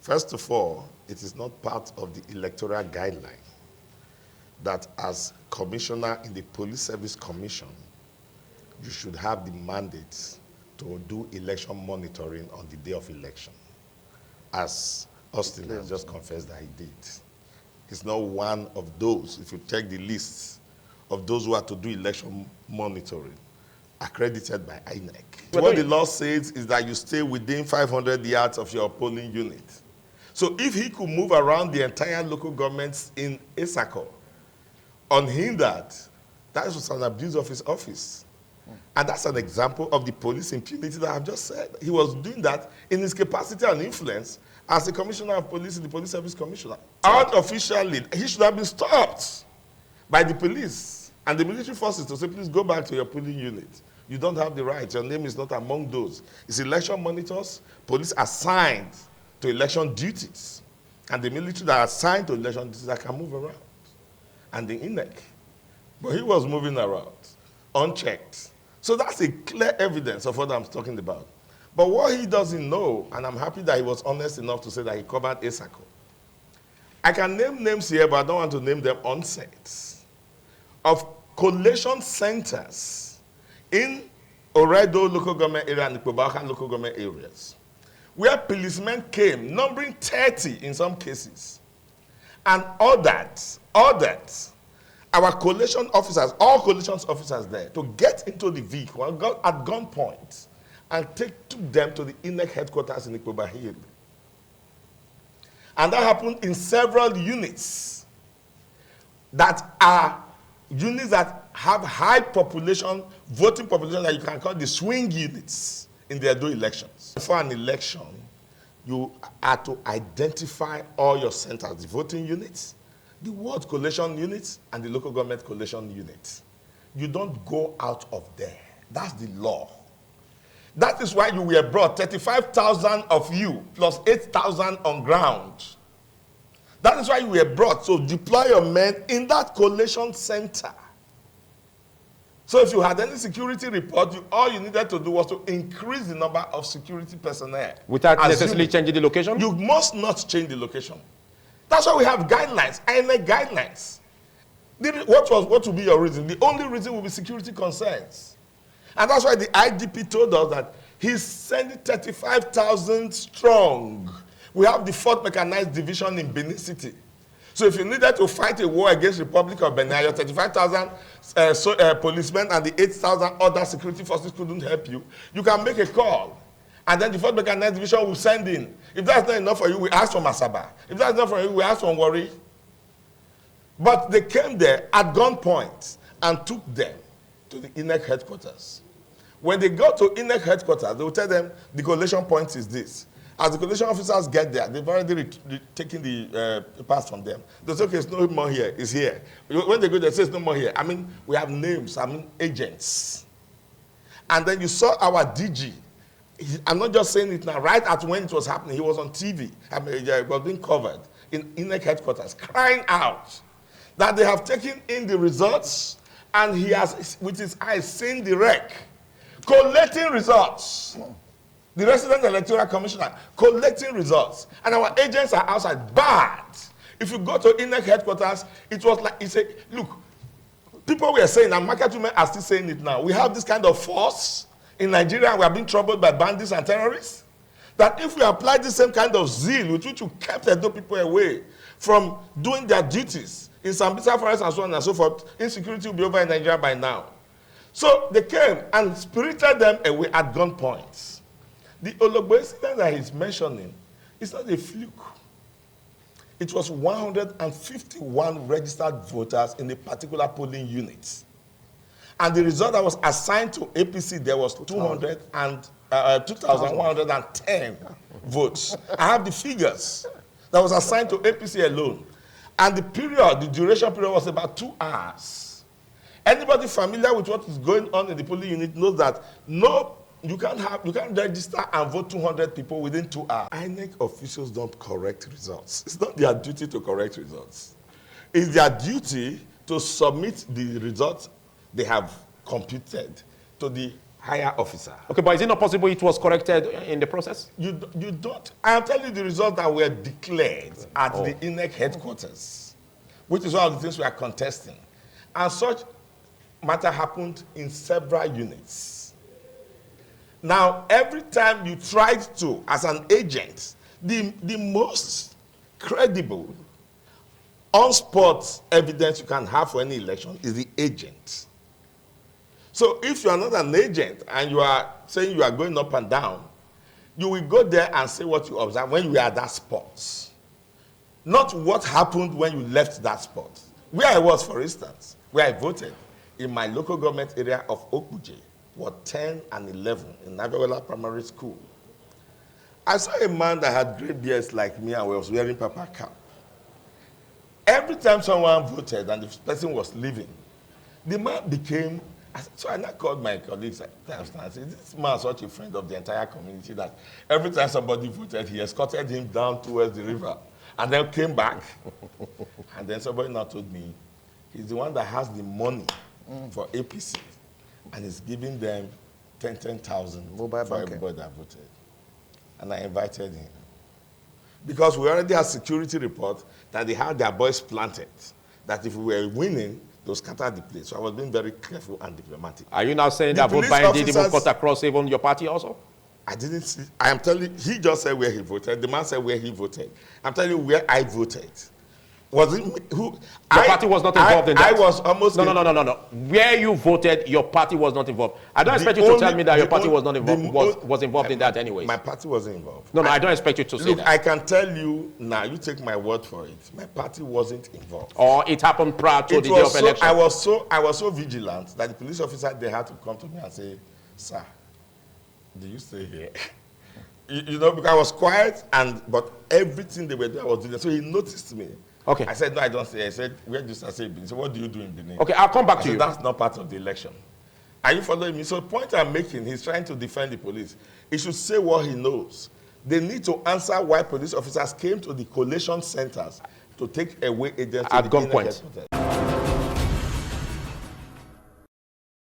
First of all, it is not part of the electoral guideline that as commissioner in the Police Service Commission, you should have the mandate to do election monitoring on the day of election, as Austin has just confessed that he did. He's not one of those, if you check the lists of those who are to do election monitoring, accredited by INEC. What the law says is that you stay within 500 yards of your polling unit. So if he could move around the entire local governments in Isako unhindered, that was an abuse of his office. And that's an example of the police impunity that I've just said. He was doing that in his capacity and influence as the commissioner of police in the Police Service Commissioner. Unofficially, he should have been stopped by the police and the military forces to say, please go back to your polling unit. You don't have the right. Your name is not among those. It's election monitors, police assigned to election duties, and the military that are assigned to election duties that can move around, and the INEC. But he was moving around, unchecked. So that's a clear evidence of what I'm talking about. But what he doesn't know, and I'm happy that he was honest enough to say that he covered Isako. I can name names here, but I don't want to name them on set, of collation centers in Oredo local government area and Ikpoba Okha local government areas, where policemen came, numbering 30 in some cases, and ordered our collation officers, all collations officers there, to get into the vehicle at gunpoint and took them to the INEC headquarters in Ikpoba Hill. And that happened in several units that are units that have high population, voting population that you can call the swing units in their elections. For an election, you are to identify all your centers, the voting units, the ward collation units, and the local government collation units. You don't go out of there. That's the law. That is why you were brought 35,000 of you plus 8,000 on ground. That is why you were brought. So deploy your men in that collation center. So if you had any security report, all you needed to do was to increase the number of security personnel. Without necessarily changing the location? You must not change the location. That's why we have guidelines, INEC guidelines. What will be your reason? The only reason will be security concerns. And that's why the IDP told us that he's sending 35,000 strong. We have the 4th Mechanized Division in Benin City. So if you needed to fight a war against the Republic of Benin, your 35,000 policemen and the 8,000 other security forces couldn't help you, you can make a call. And then the 4th Mechanized Division will send in. If that's not enough for you, we ask from Asaba. If that's not for you, we ask from Warri. But they came there at gunpoint and took them to the INEC headquarters. When they got to INEC headquarters, they will tell them the collation point is this. As the collation officers get there, they've already taken the pass from them. They say, okay, it's no more here, it's here. When they go, they say it's no more here. I mean, we have names, agents. And then you saw our DG. I'm not just saying it now, right at when it was happening, he was on TV. It was being covered in INEC headquarters, crying out that they have taken in the results and he has, with his eyes, seen the wreck, collecting results. The resident electoral commissioner collecting results, and our agents are outside. But if you go to INEC headquarters, it was like, he said, look, people were saying, and market women are still saying it now, we have this kind of force in Nigeria, we are being troubled by bandits and terrorists, that if we apply the same kind of zeal with which you kept Edo people away from doing their duties in Sambisa Forest and so on and so forth, insecurity will be over in Nigeria by now. So they came and spirited them away at gunpoint. The Ologbo incident that he's mentioning is not a fluke. It was 151 registered voters in a particular polling unit. And the result that was assigned to APC, there was 2,110 votes. I have the figures that was assigned to APC alone. And the duration period was about 2 hours. Anybody familiar with what is going on in the polling unit knows that you can't register and vote 200 people within 2 hours. INEC officials don't correct results. It's not their duty to correct results. It's their duty to submit the results they have computed to the higher officer. Okay, but is it not possible it was corrected in the process? You don't. I am telling you the results that were declared at the INEC headquarters, which is one of the things we are contesting. And such matter happened in several units. Now, every time you tried to, as an agent, the most credible on-spot evidence you can have for any election is the agent. So if you are not an agent and you are saying you are going up and down, you will go there and say what you observe when you are at that spot. Not what happened when you left that spot. Where I was, for instance, where I voted in my local government area of Okuje, Ward 10 and 11 in Naviola Primary School. I saw a man that had gray beards like me and was wearing papa cap. Every time someone voted and the person was leaving, the man became, so I now called my colleagues and said, this man is such a friend of the entire community that every time somebody voted, he escorted him down towards the river and then came back. And then somebody now told me, he's the one that has the money for APC and is giving them 10,000 for everybody that voted. And I invited him. Because we already had security report that they had their boys planted, that if we were winning, they'll scatter the place. So I was being very careful and diplomatic. Are you now saying that vote buying didn't even cut across even your party also? I didn't see. I am telling you, he just said where he voted. The man said where he voted. I'm telling you where I voted. Was it me? Who? Your party was not involved in that. I was almost. No. Where you voted, your party was not involved. I don't expect you to tell me that your party was not involved. Was involved in that anyway. My party wasn't involved. No, I don't expect you to say that. I can tell you now. You take my word for it. My party wasn't involved. Or it happened prior to the day of election. I was so vigilant that the police officer they had to come to me and say, "Sir, do you stay here?" you know, because I was quiet but everything they were doing, I was doing. So he noticed me. Okay. I said, no, I don't say. I said, where do you say Benin? So what do you do in Benin? Okay, I'll come back to you. That's not part of the election. Are you following me? So the point I'm making, he's trying to defend the police. He should say what he knows. They need to answer why police officers came to the collation centers to take away agents at gunpoint.